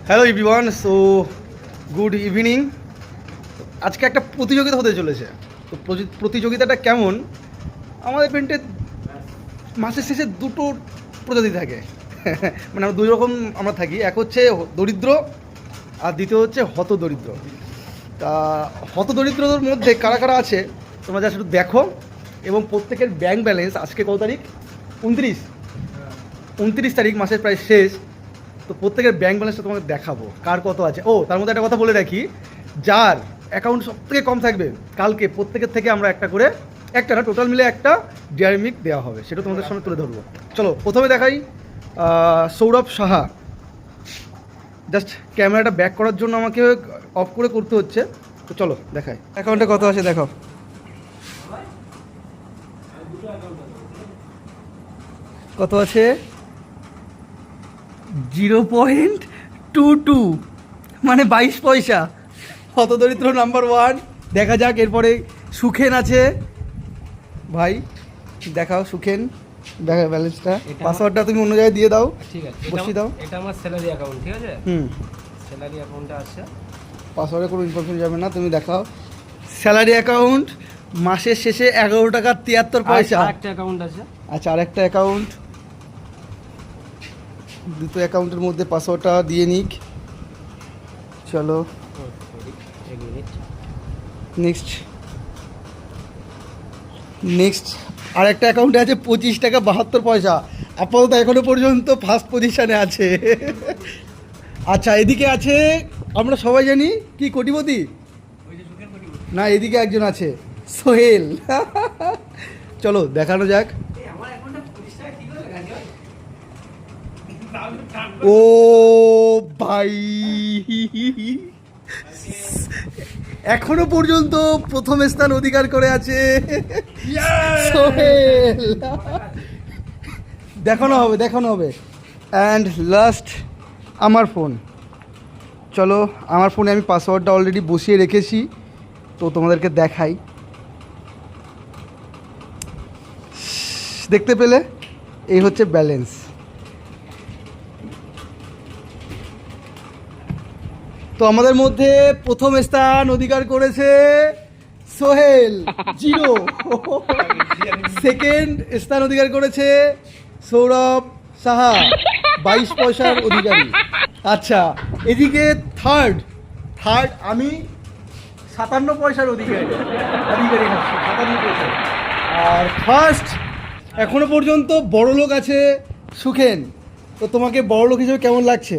Hello everyone, so good evening. আজকে একটা প্রতিযোগিতা হতে চলেছে। তো প্রতিযোগিতাটা কেমন, আমাদের পেন্টে মাসের শেষে দুটো প্রজাতি থাকে। মানে আমরা দুই রকম আমরা থাকি, এক হচ্ছে দরিদ্র আর দ্বিতীয় হচ্ছে হতদরিদ্র। তা হতদরিদ্রদের মধ্যে কারা কারা আছে তোমরা যা শুধু দেখো, এবং প্রত্যেকের ব্যাংক ব্যালেন্স আজকে কত তারিখ? 29 তারিখ, মাসের প্রায় শেষ। তো প্রত্যেকের ব্যাংক ব্যালেন্সটা তোমাকে দেখাবো কার কত আছে। ও তার মধ্যে একটা কথা বলে রাখি, যার অ্যাকাউন্ট সব থেকে কম থাকবে কালকে প্রত্যেকের থেকে আমরা একটা করে, একটা না টোটাল মিলে একটা ডেয়ারি মিল্ক দেওয়া হবে, সেটা তোমাদের সামনে তুলে ধরবো। চলো প্রথমে দেখাই সৌরভ সাহা। জাস্ট ক্যামেরাটা ব্যাক করার জন্য আমাকে অফ করে করতে হচ্ছে। তো চলো দেখাই অ্যাকাউন্টে কত আছে দেখো। কত আছে? 0.22, মানে 22 পয়সা। হতদরিদ্র নাম্বার 1। দেখা যাক এরপরে সুখেন আছে। ভাই দেখাও সুখেন, দেখা ব্যালেন্সটা। পাসওয়ার্ডটা তুমি অন্য জায়গায় দিয়ে দাও, ঠিক আছে, বসিয়ে দাও। এটা আমার স্যালারি অ্যাকাউন্ট, ঠিক আছে? স্যালারি অ্যাকাউন্টটা আছে, পাসওয়ার্ডে কোনো ইনফরমেশন যাবে না, তুমি দেখাও। স্যালারি অ্যাকাউন্ট, মাসের শেষে 11 টাকা 73 পয়সা। একটা অ্যাকাউন্ট আছে। আচ্ছা, আরেকটা অ্যাকাউন্ট, দুটো অ্যাকাউন্টের মধ্যে পাসওয়ার্ডটা দিয়ে নিক। চলো নেক্সট আরেকটা অ্যাকাউন্টে আছে 25 টাকা 72 পয়সা। আপাতত এখনো পর্যন্ত ফার্স্ট পজিশানে আছে। আচ্ছা, এদিকে আছে, আমরা সবাই জানি কি কোটিপতি না, এদিকে একজন আছে সোহেল। চলো দেখানো যাক। ও ভাই, এখনো পর্যন্ত প্রথম স্থান অধিকার করে আছে সোহেল। দেখানো হবে। অ্যান্ড লাস্ট আমার ফোন। চলো, আমার ফোনে আমি পাসওয়ার্ডটা অলরেডি বসিয়ে রেখেছি, তো তোমাদেরকে দেখাই। দেখতে পেলে এই হচ্ছে ব্যালেন্স। তো আমাদের মধ্যে প্রথম স্থান অধিকার করেছে সোহেল, 0। সেকেন্ড স্থান অধিকার করেছে সৌরভ সাহা, 22 পয়সার অধিকারী। আচ্ছা, এদিকে থার্ড আমি 57 পয়সার অধিকারী 57 পয়সা। আর ফার্স্ট এখনো পর্যন্ত বড়লোক আছে সুখেন। তো তোমাকে বড়লোক হিসেবে কেমন লাগছে?